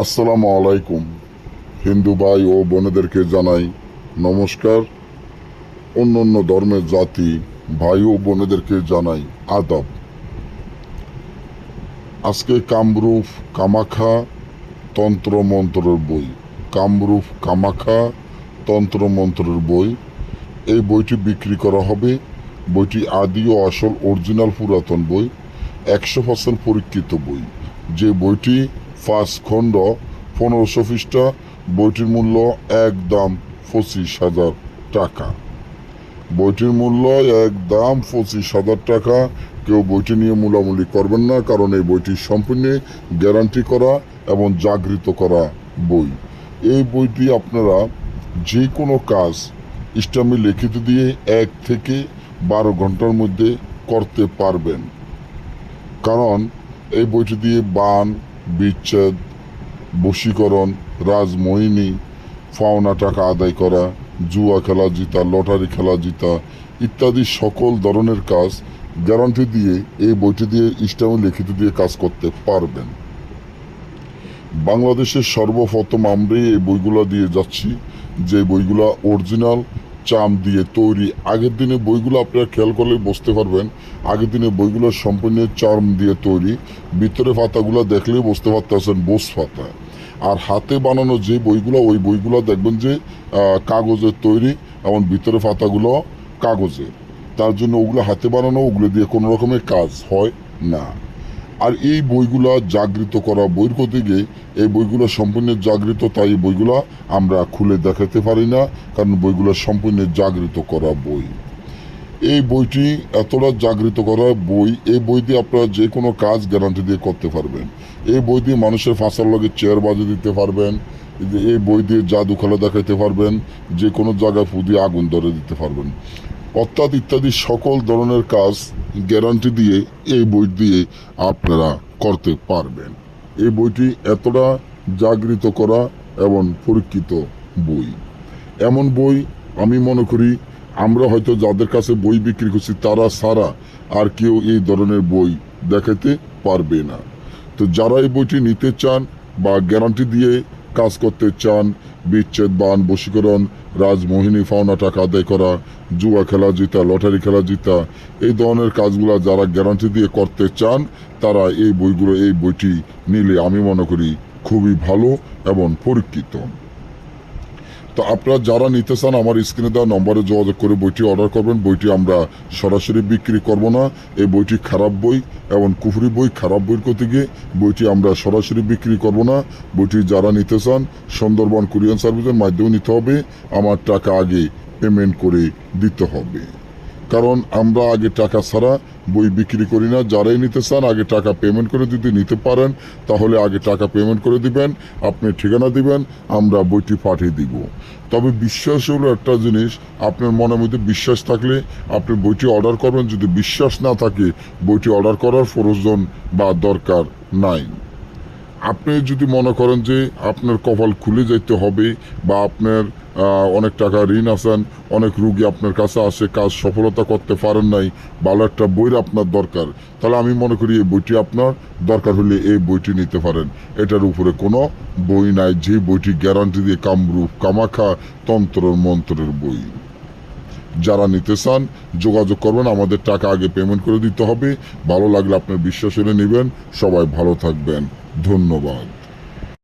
আসসালামু আলাইকুম। হিন্দু ভাই ও বোনেদেরকে জানাই নমস্কার। অন্য অন্য ধর্মের জাতি ভাই ও বোনেদেরকে জানাই আদাব। আজকে কামরূপ কামাখ্যা তন্ত্র মন্ত্রের বই, কামরূপ কামাখ্যা তন্ত্র মন্ত্রের বই, এই বইটি বিক্রি করা হবে। বইটি আদি ও আসল অরিজিনাল পুরাতন বই, 100% পরীক্ষিত বই। যে বইটি 5 খণ্ড, 1500 পৃষ্ঠা। বইটির মূল্য একদম 25,000 টাকা। বইটির মূল্য একদম 25,000 টাকা। কেউ বইটি নিয়ে মূলামূলি করবেন না, কারণ এই বইটি সম্পূর্ণ গ্যারান্টি করা এবং জাগৃত করা বই। এই বইটি আপনারা যে কোনো কাজ ইসলামী লিখিত দিয়ে 1 থেকে 12 ঘন্টার মধ্যে করতে পারবেন। কারণ এই বইটি দিয়ে বান, বিচ্ছেদ, বশীকরণ, রাজমোহিনী, পাওনা টাকা আদায় করা, জুয়া খেলা জিতা, লটারি খেলা জিতা ইত্যাদি সকল ধরনের কাজ গ্যারান্টি দিয়ে এই বইটি দিয়ে ইসলামী লিখিত দিয়ে কাজ করতে পারবেন। বাংলাদেশের সর্বপ্রথম আমরা এই বইগুলো দিয়ে যাচ্ছি, যে বইগুলো অরিজিনাল চাম দিয়ে তৈরি। আগের দিনে বইগুলো আপনারা খেয়াল করলে বুঝতে পারবেন, আগের দিনে বইগুলো সম্পূর্ণ চাম দিয়ে তৈরি। ভিতরে পাতাগুলো দেখলেই বুঝতে পারতেছেন বোস পাতা। আর হাতে বানানো যে বইগুলো, ওই বইগুলো দেখবেন যে কাগজের তৈরি এবং ভিতরে পাতাগুলো কাগজের। তার জন্য ওগুলো হাতে বানানো, ওগুলো দিয়ে কোনো রকমের কাজ হয় না। আর এই বইগুলো জাগৃত করা বইয়ের করতে গিয়ে এই বইগুলো সম্পূর্ণ জাগৃত, তাই এই বইগুলো আমরা খুলে দেখাতে পারি না, কারণ বইগুলো সম্পূর্ণ জাগৃত করা বই। এই বইটি এতটা জাগৃত করা বই, এই বই দিয়ে আপনারা যে কোনো কাজ গ্যারান্টি দিয়ে করতে পারবেন। এই বই দিয়ে মানুষের ফাঁসার লগে চেয়ার বাজিয়ে দিতে পারবেন। এই বই দিয়ে জাদু খেলা দেখাইতে পারবেন, যে কোনো জায়গায় ফু দিয়ে আগুন ধরে দিতে পারবেন, অর্থাৎ ইত্যাদি সকল ধরনের কাজ গ্যারান্টি দিয়ে এই বই দিয়ে আপনারা করতে পারবেন। এই বইটি এতটা জাগৃত করা এবং পরীক্ষিত বই। এমন বই আমি মনে করি আমরা হয়তো যাদের কাছে বই বিক্রি করছি তারা ছাড়া আর কেউ এই ধরনের বই দেখাতে পারবে না। তো যারা এই বইটি নিতে চান বা গ্যারান্টি দিয়ে কাজ করতে চান, বিচ্ছেদ, বান, বশীকরণ, রাজমোহিনী, পাওনা টাকা আদায় করা, জুয়া খেলা জিতা, লটারি খেলা জিতা, এই ধরনের কাজগুলো যারা গ্যারান্টি দিয়ে করতে চান তারা এই বইটি নিলে আমি মনে করি খুবই ভালো এবং পরীক্ষিত। তো আপনারা যারা নিতে চান আমার স্ক্রিনে দেওয়া নম্বরে যোগাযোগ করে বইটি অর্ডার করবেন। বইটি আমরা সরাসরি বিক্রি করব না। এই বইটি খারাপ বই এবং কুফরি বই। খারাপ বইয়ের করতে গিয়ে বইটি আমরা সরাসরি বিক্রি করব না। বইটি যারা নিতে চান সুন্দরবন কুরিয়ার সার্ভিসের মাধ্যমে নিতে হবে। আমার টাকা আগে পেমেন্ট করে দিতে হবে, কারণ আমরা আগে টাকা ছাড়া বই বিক্রি করি না। যারাই নিতে চান আগে টাকা পেমেন্ট করে যদি নিতে পারেন তাহলে আগে টাকা পেমেন্ট করে দিবেন, আপনি ঠিকানা দিবেন, আমরা বইটি পাঠিয়ে দিব। তবে বিশ্বাস হলো একটা জিনিস, আপনার মনের মধ্যে বিশ্বাস থাকলে আপনি বইটি অর্ডার করবেন। যদি বিশ্বাস না থাকে বইটি অর্ডার করার প্রয়োজন বা দরকার নাই। আপনি যদি মনে করেন যে আপনার কপাল খুলে যেতে হবে বা আপনার অনেক টাকা ঋণ আছেন, অনেক রুগী আপনার কাছে আসে, কাজ সফলতা করতে পারেন নাই, ভালো একটা বইয়ের আপনার দরকার, তাহলে আমি মনে করি এই বইটি আপনার দরকার হলে এই বইটি নিতে পারেন। এটার উপরে কোনো বই নাই যে বইটি গ্যারান্টি দিয়ে কামরূপ কামাখ্যা তন্ত্র মন্ত্রের বই। যারা নিতে চান যোগাযোগ করবেন, আমাদের টাকা আগে পেমেন্ট করে দিতে হবে। ভালো লাগলে আপনার বিশ্বাস হলে নেবেন। সবাই ভালো থাকবেন, ধন্যবাদ।